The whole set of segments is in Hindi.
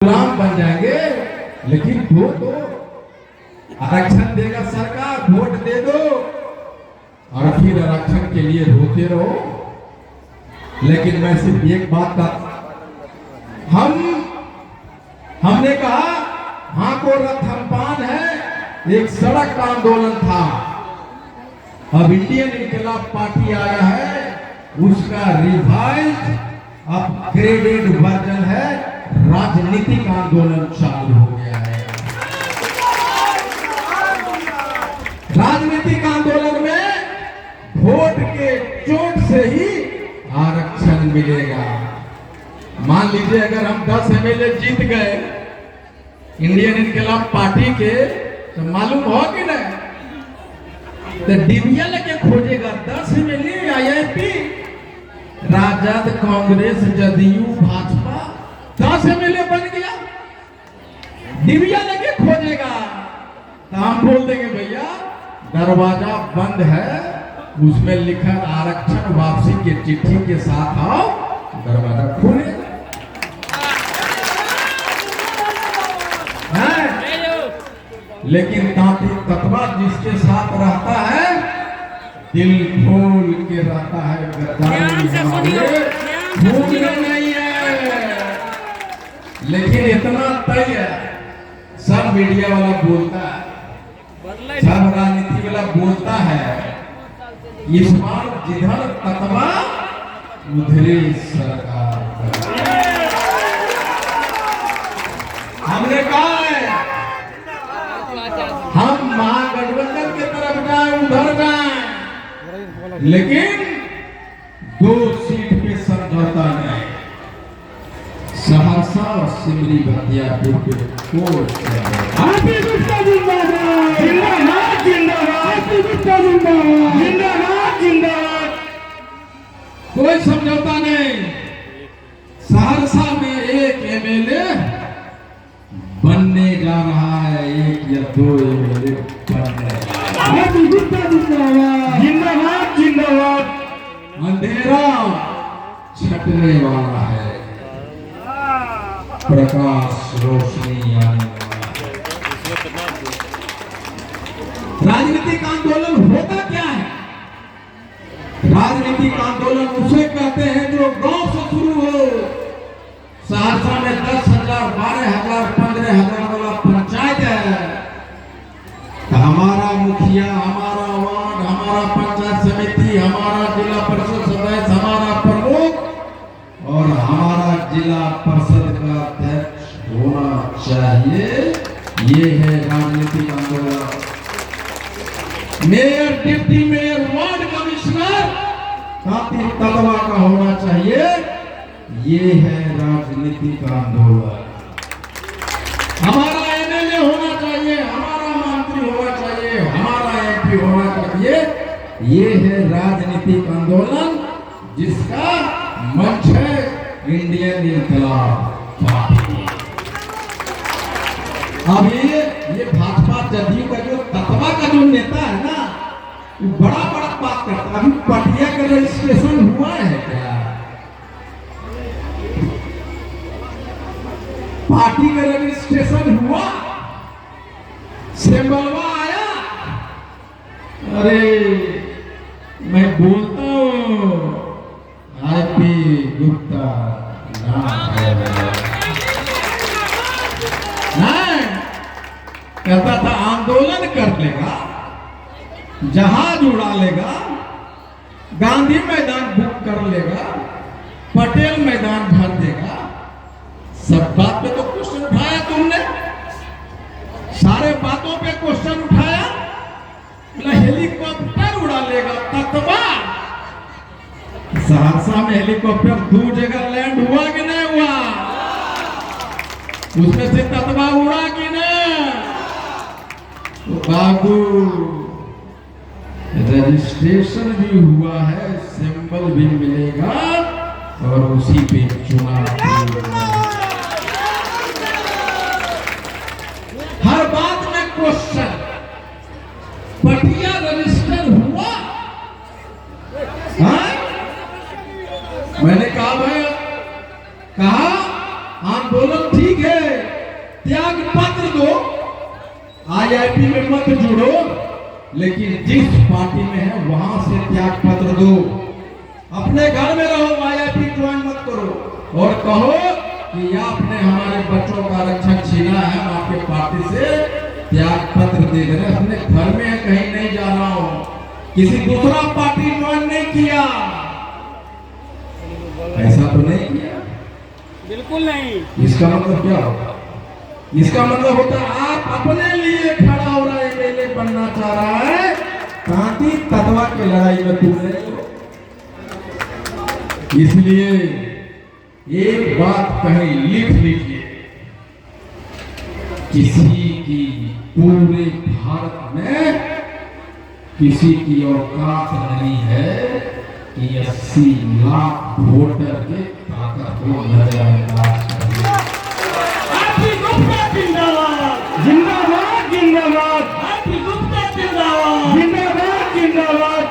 गुलाम बन जाएंगे। लेकिन वो तो आरक्षण देगा सरकार, वोट दे दो और फिर आरक्षण के लिए रोते रहो। लेकिन मैं सिर्फ एक बात का हमने कहा हाँ को रथनपान है, एक सड़क का आंदोलन था। अब इंडियन इनकलाब पार्टी आया है, उसका रिवाइज्ड अपग्रेडेड वर्जन है, राजनीतिक आंदोलन चालू हो गया है। राजनीतिक आंदोलन में वोट के चोट से ही आरक्षण मिलेगा। मान लीजिए अगर हम 10 एमएलए जीत गए इंडियन इनकलाब पार्टी के, तो मालूम हो कि नहीं, तो डिबिया लेके खोजेगा 10 MLA IIP, RJD, Congress, JDU, BJP 10 MLA बन गया, डिबिया लेके खोजेगा। तो हम बोल देंगे भैया दरवाजा बंद है, उसमें लिखा आरक्षण वापसी के चिट्ठी के साथ आओ, दरवाजा खोलेगा। लेकिन तांत्रिक तत्वा जिसके साथ रहता है दिल खोल के रहता है, भूलना नहीं है। लेकिन इतना तय है, सब मीडिया वाला बोलता है, सब राजनीति वाला बोलता है, इस बार जिधर तत्वा उधरे सरकार। हमने कहा है हम महागठबंधन की तरफ जाए, उधर जाए, लेकिन 2 सीट पे समझौता नहीं। सहरसा और सिमरी बख्तियारपुर पे कोर्ट कोई समझौता नहीं। सहरसा में एक एमएलए बनने जा रहा है, 1 या 2 एमएलए बनने जिंदाबाद जिंदाबाद। अंधेरा छटने वाला है, प्रकाश रोशनी आने वाला है। राजनीतिक आंदोलन होता क्या है? राजनीतिक आंदोलन उसे कहते हैं जो गांव से शुरू हो। सहरसा में 10,000, 12,000, 15,000 वाला पंचायत है, तो हमारा मुखिया, हमारा वार्ड, हमारा पंचायत समिति, हमारा जिला परिषद सदस्य, हमारा प्रमुख और हमारा जिला परिषद का अध्यक्ष होना चाहिए। ये है राजनीतिक आंदोलन। Mayor, deputy mayor, ward commissioner तांत्रिक तत्वा का होना चाहिए। ये है राजनीतिक आंदोलन। हमारा एमएलए होना चाहिए, हमारा मंत्री होना चाहिए, हमारा एमपी होना चाहिए। ये है राजनीतिक आंदोलन जिसका मंच है इंडियन इनकलाब पार्टी। अब ये भाजपा जदयू का जो तत्वा का जो नेता है ना, वो बड़ा बड़ा बात करता है। अभी पटिया का रजिस्ट्रेशन हुआ है क्या? पार्टी का रजिस्ट्रेशन हुआ, सिंबलवा आया। अरे मैं बोलता हूँ आईपी गुप्ता नाम है, नहीं कहता था आंदोलन कर लेगा, जहाज उड़ा लेगा, गांधी मैदान बुक कर लेगा, पटेल मैदान भर देगा। सब बात पे तो क्वेश्चन उठाया तुमने, सारे बातों पे क्वेश्चन उठाया। हेलीकॉप्टर उड़ा लेगा तत्वा। सहरसा में हेलीकॉप्टर 2 जगह लैंड हुआ कि नहीं हुआ? उसमें से तत्वा उड़ा कि नहीं? तो बाबू रजिस्ट्रेशन भी हुआ है, सिंबल भी मिलेगा और उसी पे चुनाव। हर बात में क्वेश्चन। पटिया रजिस्टर हुआ? हाँ? मैंने कहा भाई, कहा आंदोलन ठीक है, आईआईपी में मत जुड़ो, लेकिन जिस पार्टी में है वहां से त्याग पत्र दो। अपने घर में रहो, आईआईपी ज्वाइन मत करो और कहो कि आपने हमारे बच्चों का आरक्षण छीना है, हम आपके पार्टी से त्याग पत्र दे रहे हैं। अपने घर में है, कहीं नहीं जा रहा हूं, किसी दूसरा पार्टी ज्वाइन नहीं किया। ऐसा तो नहीं किया, बिल्कुल नहीं। इसका मतलब क्या होगा? इसका मतलब होता है आप अपने लिए खड़ा हो रहा है, एमएलए बनना चाह रहा है, कांटी ततवा की लड़ाई में तुम नहीं हो। इसलिए एक बात कहीं लिख लीजिए, किसी की पूरे भारत में किसी की औकात नहीं है कि 80 लाख वोटर के ताकत को नजरअंदाज करें। आरपी गुप्ता जिंदाबाद, जिंदाबाद जिंदाबाद, आरपी गुप्ता जिंदाबाद, जिंदाबाद जिंदाबाद।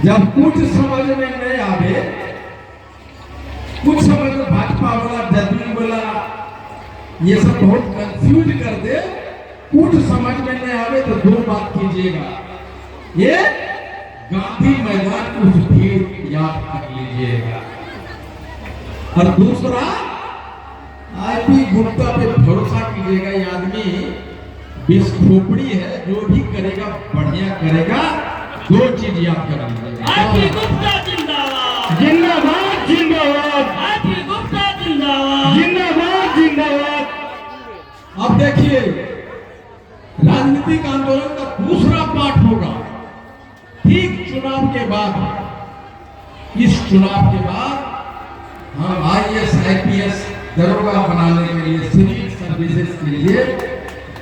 जब कुछ समझ में नहीं आवे, कुछ समझ में भाजपा वाला, जदयू वाला ये सब बहुत कंफ्यूज कर दे, कुछ समझ में नहीं आवे तो दो बात कीजिएगा। ये गांधी मैदान की उस भीड़ याद कर लीजिएगा, और दूसरा आरपी गुप्ता पे भरोसा कीजिएगा। ये आदमी विस्फोपड़ी है, जो भी करेगा बढ़िया करेगा। दो चीज याद कर लीजिएगा। आरपी गुप्ता जिंदाबाद, जिंदाबाद जिंदाबाद, आरपी गुप्ता जिंदाबाद, जिंदाबाद जिंदाबाद। अब देखिए, राजनीतिक आंदोलन का दूसरा पार्ट होगा ठीक चुनाव के बाद। इस चुनाव के बाद हम आईएएस आईपीएस दरोगा बनाने के लिए, सिविल सर्विसेज के लिए,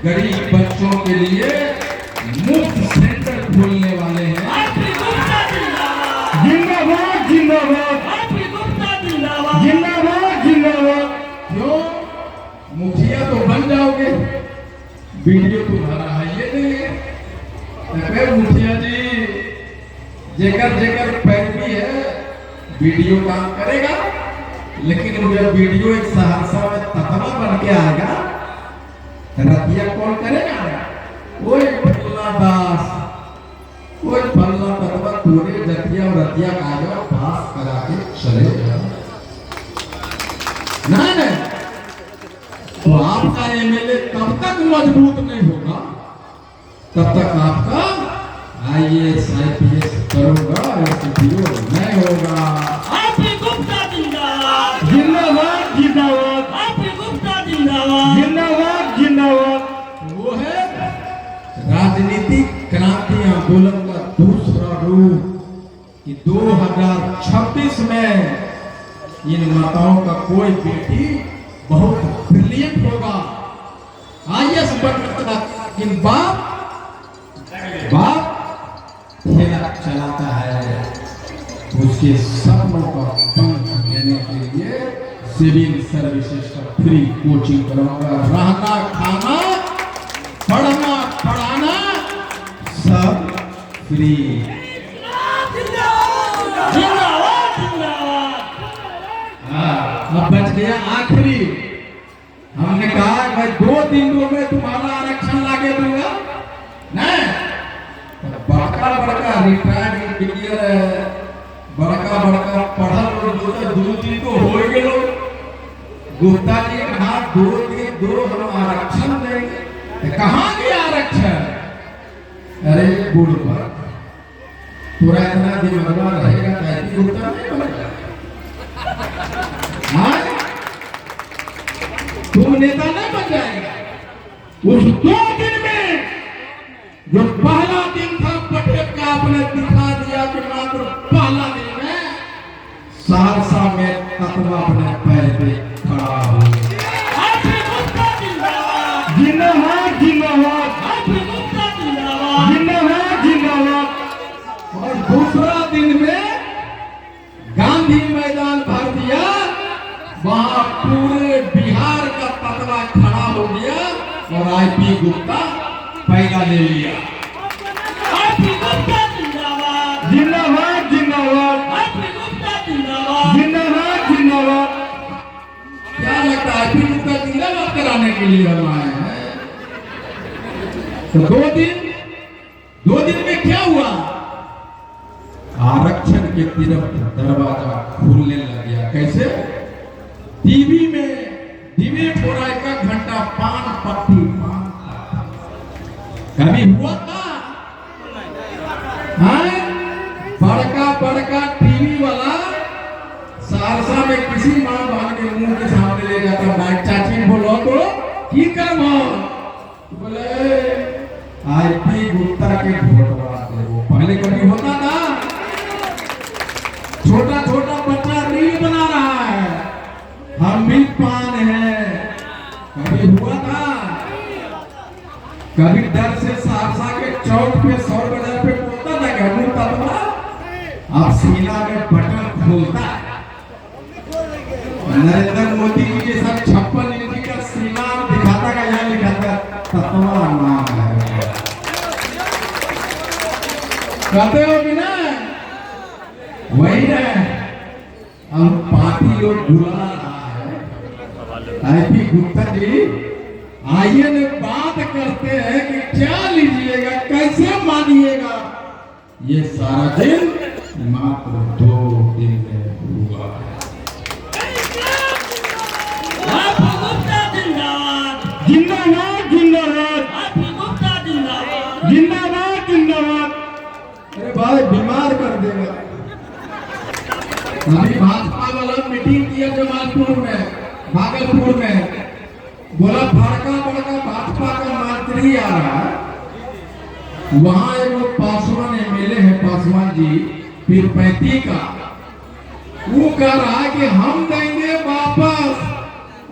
गरीब बच्चों के लिए मुफ्त सेंटर खोलने वाले हैं। आरपी गुप्ता जिंदाबाद, जिंदाबाद जिंदाबाद, आरपी गुप्ता जिंदाबाद, जिंदाबाद जिंदाबाद। क्यों? मुखिया तो बन जाओगे, वीडियो तुम्हारा है ये नहीं है। मुखिया जी जेकर जेकर पैरवी है वीडियो काम करेगा, लेकिन मुझे वीडियो एक सहरसा में ततवा बन के आएगा, रतिया कौन करेगा? वो फल्ला दास, वो फल्ला ततवा पूरे जतिया और रतिया का आएगा, पास करा के चले जाओ। नहीं, तो आपका एमएलए तब तक मजबूत नहीं होगा, तब तक आपका आईएएस आईपीएस करोगा एसपीओ नहीं होगा। आरपी गुप्ता जिंदाबाद, जिंदाबाद जिंदाबाद, आरपी गुप्ता जिंदाबाद, जिंदाबाद जिंदाबाद। वो है राजनीतिक क्रांति आंदोलन का दूसरा रूप कि 2026 में इन माताओं का कोई बेटी बहुत ब्रिलियंट होगा, आईएएस बनता, लेकिन बाप ठेला चलाता है। उसके सपनों का पंख देने के लिए सिविल सर्विसेज का फ्री कोचिंग कराऊंगा। रहना, खाना, पढ़ना, पढ़ाना सब फ्री। जिंदाबाद जिंदाबाद। अब बच गया आखिरी। हमने कहा भाई 2 दिन में तुम्हारा आरक्षण लाके दूंगा, नहीं तो बड़का रिटायर्ड इंजीनियर, बड़का पढ़ल लोग 2 दिन तो हो गए। गुप्ता जी कहा 2 दिन 2 हम आरक्षण देंगे, कहाँ गया आरक्षण? अरे बुढ़वा, पूरा इतना दिमाग रहेगा तो गुप्ता नहीं बनेगा। तुम नेता नहीं बन जाएगा। उस 2 दिन में जो पहला दिन था पटेल का, आपने दिखा दिया कि मात्र पहला दिन में सहरसा में तत्वा अपने पैर पे खड़ा हो गया। आरपी गुप्ता जिंदाबाद, जिंदाबाद जिंदाबाद, आरपी गुप्ता जिंदाबाद, जिंदाबाद जिंदाबाद। और दूसरा दिन में गांधी मैदान भर दिया, वहां पूरे बिहार का तत्वा खड़ा हो गया और आईपी गुप्ता पहला ले लिया। आरपी गुप्ता जिंदाबाद, जिंदाबाद जिंदाबाद, आरपी गुप्ता जिंदाबाद, जिंदाबाद जिंदाबाद। क्या लगता है आईपी गुप्ता जिंदाबाद कराने के लिए हम आए हैं? तो 2 दिन में क्या हुआ? आरक्षण के तरफ दरवाजा खुलने लग गया। कैसे? टीवी में डिबेट हो रहा है, 1 घंटा पान पत्ती कभी हुआ था? बड़का टीवी वाला सहरसा में किसी मां बहन के मुंह के सामने ले जाता, भाई चाची बोलो तो की कर बोले आईपी गुप्ता के वोट वाले। वो पहले कभी होता था? छोटा बच्चा रील बना रहा है, हम भी पान है। कभी हुआ था? कभी डर से सहरसा के चौक पे 100 बाजार पे बोलता था कि मुंह तलवा, अब सीना में बटन खोलता है। नरेंद्र मोदी जी के साथ 56 इंच का सीना दिखाता का यहाँ लिखा था तत्वा नाम है। कहते हो कि ना? वही है, हम पार्टी लोग बुला रहा है। आईपी गुप्ता जी आइए ने बात करते हैं कि क्या लीजिएगा, कैसे मानिएगा। ये सारा दिन मात्र 2 दिन में हुआ है। आईपी गुप्ता जिंदाबाद, जिंदाबाद जिंदाबाद, आईपी गुप्ता जिंदाबाद, जिंदाबाद जिंदाबाद। अरे भाई बीमार कर देगा। अभी भाजपा वाला मीटिंग किया जमालपुर में, भागलपुर में, बोला बड़का भाजपा का मंत्री आ रहा है। वहां एक पासवान एमएलए है, पासवान जी पीरपैंती का, वो कह रहा है कि हम देंगे वापस।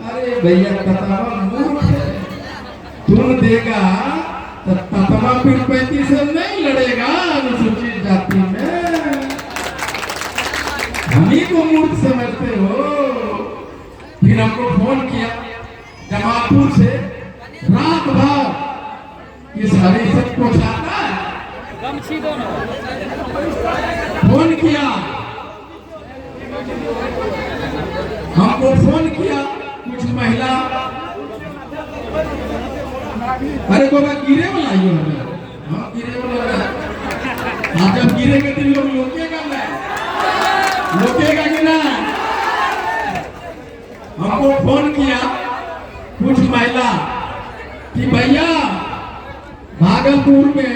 अरे भैया ततवा मूर्ख है, तुम देगा तो ततवा पीरपैंती से नहीं लड़ेगा अनुसूचित जाति में। हम ही को मूर्ख समझते हो। फिर हमको फोन किया जमालपुर से, रात भर इस हरी से पहुंचाता है, फोन किया, हमको फोन किया कुछ महिला। अरे बाबा गिरे वाला ही हो, हाँ गिरे वाला। हाँ जब गिरेगा तो लोग लोकेगा ना, लोकेगा कि ना? हमको फोन किया कुछ महिला कि भैया भागलपुर में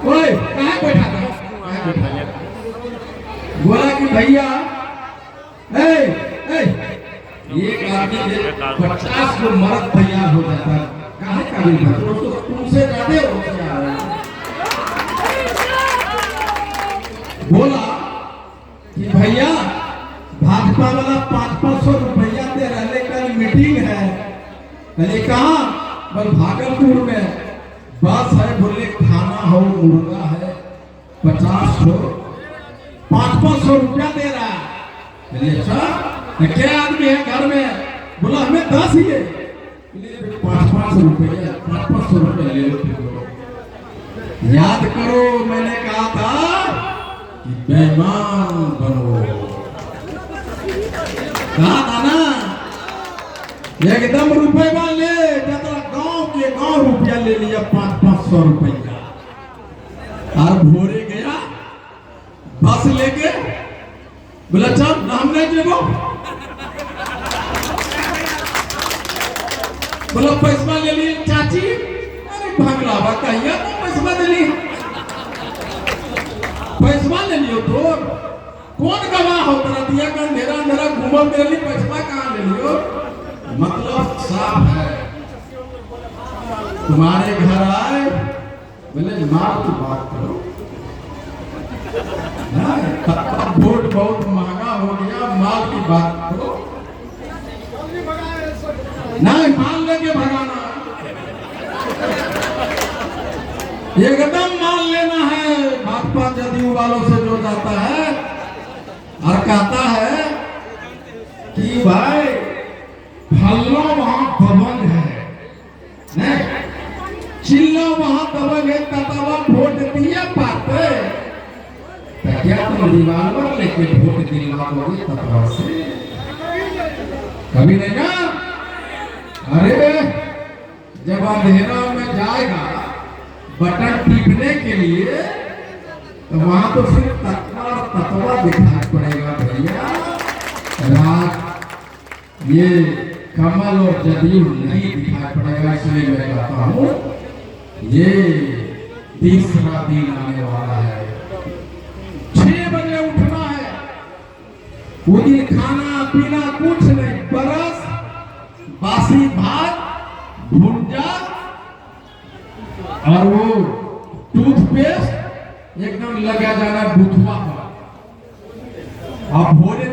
ओए कहाँ बैठा था, बोला कि भैया एक आदमी 50 को मर्द तैयार हो जाता है, कहाँ काबिल था? तो तुमसे ज्यादा होशियार है। बोला कि भैया भाजपा वाला 500 रुपया दे रहा, कल मीटिंग है। कल कहाँ? बल भागलपुर में बस है, बोले खाना हो, मुर्गा है, 50 हो, 500 रुपया दे रहा है। अच्छा क्या आदमी है घर में? बोला हमें 10 ही है। 500 रुपया, 500 रुपया ले लो। याद करो मैंने कहा था कि बेईमान बनो, कहा था ना? एकदम रुपए वाले गांव रुपया ले लिया, 500 रुपया। और भोरे गया बस लेके, बोला चल हम नहीं जेबो। बोला पैसा ले लिए चाची। अरे भगलावा कहिया तो पैसा ले लिए, पैसा ले लियो तो कौन गवाह हो? तेरा दिया का अंधेरा घूमो, मेरे लिए पैसा कहाँ ले लियो? मतलब साफ है, तुम्हारे घर आए, बोले माल की बात करो। वोट बहुत महंगा हो गया, माल की बात करो। नहीं माल लेके भगाना, एकदम माल लेना है। भाजपा जदयू वालों से जो जाता है और कहता है कि भाई फल्ला वहां दबंग है, चिल्ला वहां दबंग है, ततवा वोट दिया पाते। तो क्या तुम रिवाल्वर लेके वोट दिलवाओगे ततवा से? कभी नहीं ना। अरे जब अंधेरा में जाएगा बटन टिपने के लिए तो वहां तो सिर्फ तत्वा और तत्वा दिखाई पड़ेगा भैया। रात ये कमल और जदयू नहीं दिखाई पड़ेगा। इसलिए मैं कहता हूँ ये तीसरा दिन आने वाला है। 6 बजे उठना है। वो दिन खाना पीना कुछ नहीं, बरस बासी भात भुंजा और वो टूथपेस्ट एकदम लगा जाना बुथवा पर। अब भोरे